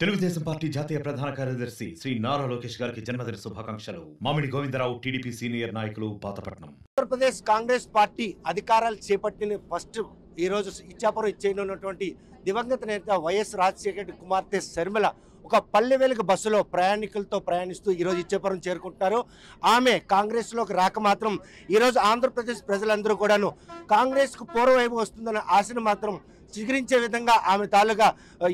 Telugu Desam party జాతీయ ప్రధాన కార్యదర్శి శ్రీ నారా లోకేష్ గారికి జన్మదిన శుభాకాంక్షలు. మామిడి గోవిందరావు టీడీపీ సీనియర్ నాయకులు పాతపట్నం. ఆంధ్రప్రదేశ్ కాంగ్రెస్ పార్టీ అధికారాలు చేపట్టిన ఫస్ట్ ఈ రోజు ఇచ్చాపురం ఇచ్చేయనున్నటువంటి దివంగత నేత వైఎస్ రాజశేఖర రెడ్డి కుమార్తె శర్మిల ఒక పల్లె వెలుగు బస్సులో ప్రయాణికులతో ప్రయాణిస్తూ ఈరోజు ఇచ్చాపురం చేరుకుంటున్నారు. ఆమె కాంగ్రెస్లోకి రాక మాత్రం ఈరోజు ఆంధ్రప్రదేశ్ ప్రజలందరూ కూడాను కాంగ్రెస్కు పూర్వవైపు వస్తుందన్న ఆశను మాత్రం చిగురించే విధంగా ఆమె తాలూగా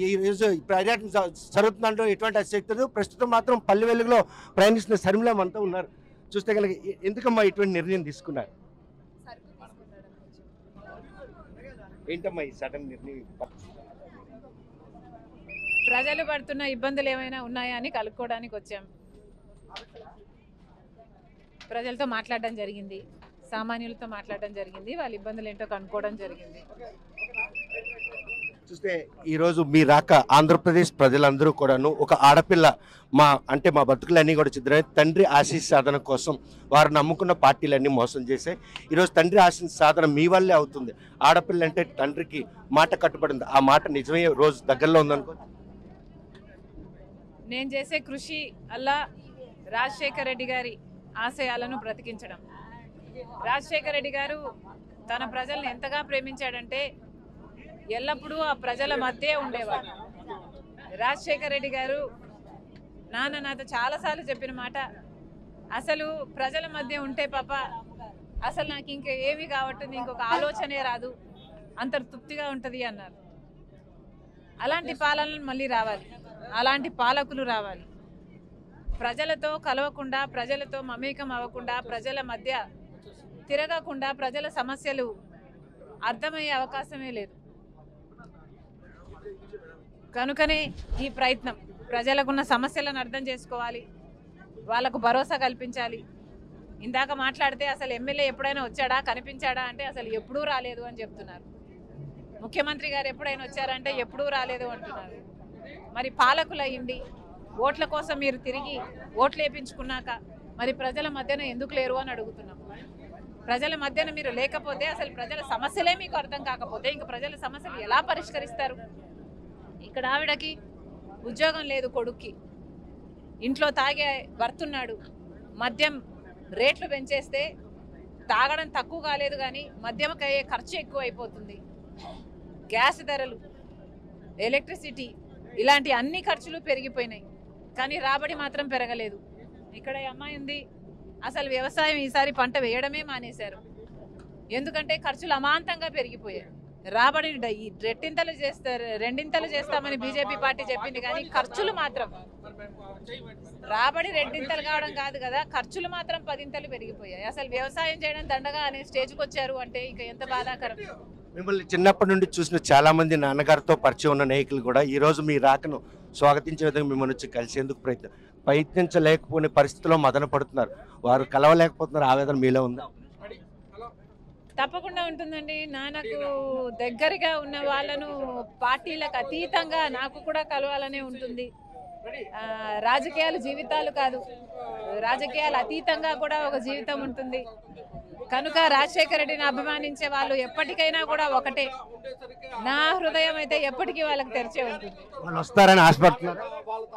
ఈరోజు పర్యటన జరుగుతుందంటూ ఎటువంటి అశక్తి. ప్రస్తుతం మాత్రం పల్లె వెలుగులో ప్రయాణిస్తున్న శర్మిల మనతో ఉన్నారు. చూస్తే కనుక ఎందుకమ్మా ఇటువంటి నిర్ణయం తీసుకున్నారు? ఏంటమ్మా ఈ సడన్ నిర్ణయం? ప్రజలు పడుతున్న ఇబ్బందులు ఏమైనా ఉన్నాయా అని కలుపుకోవడానికి వచ్చాం. ప్రజలతో మాట్లాడడం జరిగింది, సామాన్యులతో మాట్లాడడం జరిగింది, వాళ్ళ ఇబ్బందులు ఏంటో కనుక్కోవడం జరిగింది. చూస్తే ఈరోజు మీ రాక ఆంధ్రప్రదేశ్ ప్రజలందరూ కూడాను ఒక ఆడపిల్ల మా బతుకులన్నీ కూడా చిద్రమే తండ్రి ఆశీస్ సాధన కోసం వారు నమ్ముకున్న పార్టీలన్నీ మోసం చేశాయి. ఈరోజు తండ్రి ఆశీస్ సాధన మీ వల్లే అవుతుంది. ఆడపిల్ల అంటే తండ్రికి మాట కట్టుబడింది, ఆ మాట నిజమే రోజు దగ్గరలో ఉందనుకో. నేను చేసే కృషి అల్లా రాజశేఖర రెడ్డి గారి ఆశయాలను బ్రతికించడం. రాజశేఖర రెడ్డి గారు తన ప్రజల్ని ఎంతగా ప్రేమించాడంటే ఎల్లప్పుడూ ఆ ప్రజల మధ్య ఉండేవాడు. రాజశేఖర రెడ్డి గారు నాతో చాలాసార్లు చెప్పిన మాట, అసలు ప్రజల మధ్య ఉంటే పాప అసలు నాకు ఇంకా ఏమీ కావట్టుంది, ఇంకొక ఆలోచనే రాదు, అంత తృప్తిగా ఉంటుంది అన్నారు. అలాంటి పాలనలు మళ్ళీ రావాలి, అలాంటి పాలకులు రావాలి. ప్రజలతో కలవకుండా, ప్రజలతో మమేకం అవ్వకుండా, ప్రజల మధ్య తిరగకుండా ప్రజల సమస్యలు అర్థమయ్యే అవకాశమే లేదు. కనుకనే ఈ ప్రయత్నం, ప్రజలకున్న సమస్యలను అర్థం చేసుకోవాలి, వాళ్ళకు భరోసా కల్పించాలి. ఇందాక మాట్లాడితే అసలు ఎమ్మెల్యే ఎప్పుడైనా వచ్చాడా, కనిపించాడా అంటే అసలు ఎప్పుడూ రాలేదు అని చెప్తున్నారు. ముఖ్యమంత్రి గారు ఎప్పుడైనా వచ్చారంటే ఎప్పుడూ రాలేదు అంటున్నారు. మరి పాలకులు అయ్యింది ఓట్ల కోసం మీరు తిరిగి ఓట్లు వేయించుకున్నాక మరి ప్రజల మధ్యన ఎందుకు లేరు అని అడుగుతున్నాం. ప్రజల మధ్యన మీరు లేకపోతే, అసలు ప్రజల సమస్యలే మీకు అర్థం కాకపోతే ఇంక ప్రజల సమస్యలు ఎలా పరిష్కరిస్తారు? ఇక్కడ ఆవిడకి ఉద్యోగం లేదు, కొడుక్కి ఇంట్లో తాగే భర్తున్నాడు, మద్యం రేట్లు పెంచేస్తే తాగడం తక్కువ కాలేదు కానీ మద్యంకి అయ్యే ఖర్చు ఎక్కువ అయిపోతుంది. గ్యాస్ ధరలు, ఎలక్ట్రిసిటీ, ఇలాంటి అన్ని ఖర్చులు పెరిగిపోయినాయి కానీ రాబడి మాత్రం పెరగలేదు. ఇక్కడ అమ్మాయి ఉంది, అసలు వ్యవసాయం ఈసారి పంట వేయడమే మానేశారు. ఎందుకంటే ఖర్చులు అమాంతంగా పెరిగిపోయాయి. రాబడి రెండింతలు చేస్తామని బీజేపీ పార్టీ చెప్పింది కానీ ఖర్చులు మాత్రం, రాబడి రెండింతలు కావడం కాదు కదా, ఖర్చులు మాత్రం 10 పెరిగిపోయాయి. అసలు వ్యవసాయం చేయడం దండగా అనే స్టేజ్కి వచ్చారు అంటే ఇంకా ఎంత బాధాకరం. మిమ్మల్ని చిన్నప్పటి నుండి చూసిన చాలా మంది నాన్నగారితో పరిచయం ఉన్న నాయకులు కూడా ఈ రోజు మీ రాకను స్వాగతించే విధంగా మిమ్మల్ని వచ్చి కలిసేందుకు ప్రయత్నించలేకపోయిన పరిస్థితిలో మదన పడుతున్నారు. వారు కలవలేకపోతున్నారు, ఆవేదన మీలో ఉందా? తప్పకుండా ఉంటుందండి. నాన్నకు దగ్గరగా ఉన్న వాళ్ళను పార్టీలకు అతీతంగా నాకు కూడా కలవాలనే ఉంటుంది. రాజకీయాలు జీవితాలు కాదు, రాజకీయాలు అతీతంగా కూడా ఒక జీవితం ఉంటుంది. కనుక రాజశేఖర రెడ్డిని అభిమానించే వాళ్ళు ఎప్పటికైనా కూడా ఒకటే. నా హృదయం అయితే ఎప్పటికీ వాళ్ళకి తెరిచే ఉంటుంది. వస్తారని ఆశపడుతున్నారు.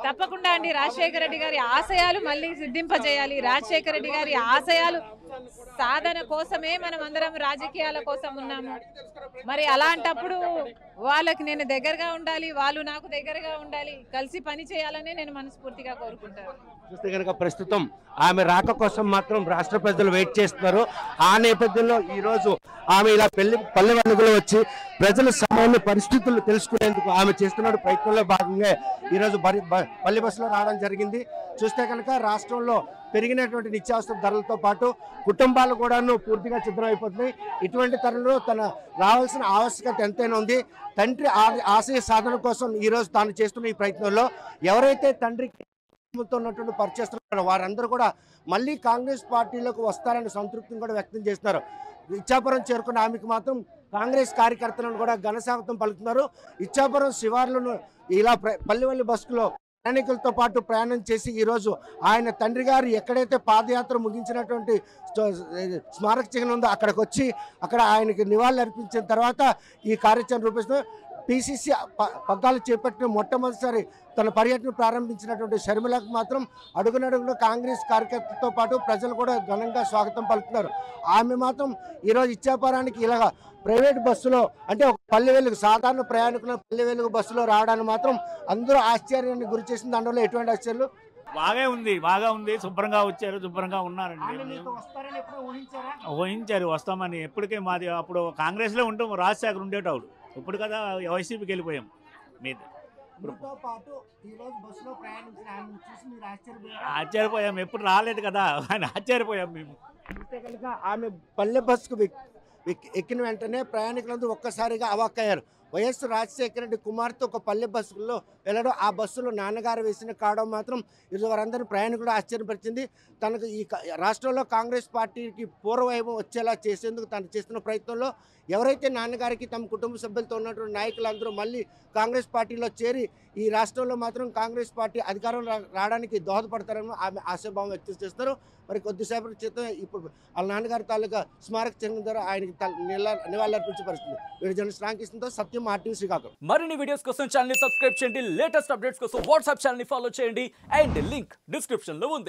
తప్పకుండా అండి. రాజశేఖర రెడ్డి గారి ఆశయాలు మళ్ళీ సిద్ధింపజేయాలి. రాజశేఖర రెడ్డి గారి ఆశయాలు సాధన కోసమే మనం అందరం రాజకీయాల కోసం ఉన్నాము. మరి అలాంటప్పుడు వాళ్ళకి నేను దగ్గరగా ఉండాలి, వాళ్ళు నాకు దగ్గరగా ఉండాలి, కలిసి పని చేయాలని నేను మనస్ఫూర్తిగా కోరుకుంటాను. చూస్తే కనుక ప్రస్తుతం ఆమె రాక కోసం మాత్రం రాష్ట్ర ప్రజలు వెయిట్ చేస్తున్నారు. ఆ నేపథ్యంలో ఈ రోజు ఆమె ఇలా పల్లె వెలుగులో వచ్చి ప్రజల సామాన్య పరిస్థితులు తెలుసుకునేందుకు ఆమె చేస్తున్న ప్రయత్నంలో భాగంగా ఈరోజు పల్లె బస్సులో రావడం జరిగింది. చూస్తే కనుక రాష్ట్రంలో పెరిగినటువంటి నిత్యావసర ధరలతో పాటు కుటుంబాలు కూడాను పూర్తిగా సిద్ధమైపోతున్నాయి. ఇటువంటి తరుణంలో తన రావాల్సిన ఆవశ్యకత ఎంతైనా ఉంది. తండ్రి ఆశయ సాధన కోసం ఈరోజు తాను చేస్తున్న ఈ ప్రయత్నంలో ఎవరైతే తండ్రికి ఉన్నటువంటి పరిచేస్తున్నారు వారందరూ కూడా మళ్ళీ కాంగ్రెస్ పార్టీలోకి వస్తారని సంతృప్తిని కూడా వ్యక్తం చేస్తున్నారు. ఇచ్చాపురం చేరుకున్న ఆమెకు మాత్రం కాంగ్రెస్ కార్యకర్తలను కూడా ఘనస్వాగతం పలుకుతున్నారు. ఇచ్చాపురం శివార్లను ఇలా పల్లెవల్లి బస్సులో ప్రయాణికులతో పాటు ప్రయాణం చేసి ఈరోజు ఆయన తండ్రి గారు ఎక్కడైతే పాదయాత్ర ముగించినటువంటి స్మారక చిహ్నం ఉందో అక్కడికి వచ్చి అక్కడ ఆయనకి నివాళులు అర్పించిన తర్వాత ఈ కార్యాచరణ రూపొందిస్తున్నారు. పిసిసి పగ్గాలు చేపట్టిన మొట్టమొదటిసారి తన పర్యటన ప్రారంభించినటువంటి షర్మిలకు మాత్రం అడుగునడుగున కాంగ్రెస్ కార్యకర్తలతో పాటు ప్రజలు కూడా ఘనంగా స్వాగతం పలుకుతున్నారు. ఆమె మాత్రం ఈరోజు ఇచ్చాపురానికి ఇలాగ ప్రైవేట్ బస్సులో అంటే ఒక పల్లె వెలుగు సాధారణ ప్రయాణికుల పల్లె వెలుగు బస్సులో రావడానికి మాత్రం అందరూ ఆశ్చర్యాన్ని గురి చేసింది. అందులో ఎటువంటి ఆశ్చర్యాలు బాగా ఉంది. శుభ్రంగా వచ్చారు, శుభ్రంగా ఉన్నారండి. ఊహించారు వస్తామని. ఎప్పటికే మాది అప్పుడు కాంగ్రెస్లో ఉంటాం, రాజశేఖర్ ఉండేటప్పుడు. ఇప్పుడు కదా వైసీపీకి వెళ్ళిపోయాం. మీద ఆశ్చర్యపోయాం, ఎప్పుడు రాలేదు కదా అని ఆశ్చర్యపోయాం మేము. ఆమె పల్లె బస్సుకు ఎక్కిన వెంటనే ప్రయాణికులందరూ ఒక్కసారిగా అవాక్కయ్యారు. వైఎస్ రాజశేఖర రెడ్డి కుమార్తె ఒక పల్లె బస్సులో వెళ్ళడం, ఆ బస్సులో నాన్నగారు వేసిన కావడం మాత్రం వారందరూ ప్రయాణికులు ఆశ్చర్యపరిచింది. తనకు ఈ రాష్ట్రంలో కాంగ్రెస్ పార్టీకి పూర్వవైభవం వచ్చేలా చేసేందుకు తను చేస్తున్న ప్రయత్నంలో ఎవరైతే నాన్నగారికి తమ కుటుంబ సభ్యులతో ఉన్నటువంటి నాయకులందరూ మళ్ళీ కాంగ్రెస్ పార్టీలో చేరి ఈ రాష్ట్రంలో మాత్రం కాంగ్రెస్ పార్టీ అధికారం రావడానికి దోహదపడతారని ఆమె ఆశాభావం వ్యక్తం చేస్తారు. మరి కొద్దిసేపటి క్రితం ఇప్పుడు వాళ్ళ నాన్నగారి తాలూకా స్మారక చిహ్నం ద్వారా ఆయనకి నివాళులర్పించే పరిస్థితి. వీడియో జర్నలిస్ట్ రామకృష్ణతో సత్యం, RTV శ్రీకాకుళం. మరిన్ని వీడియోస్ కోసం ఛానల్ ని సబ్స్క్రైబ్ చేయండి. లేటెస్ట్ అప్డేట్స్ కోసం వాట్సాప్ ఛానల్ ని ఫాలో చేయండి. అండ్ లింక్ డిస్క్రిప్షన్ లో ఉంది.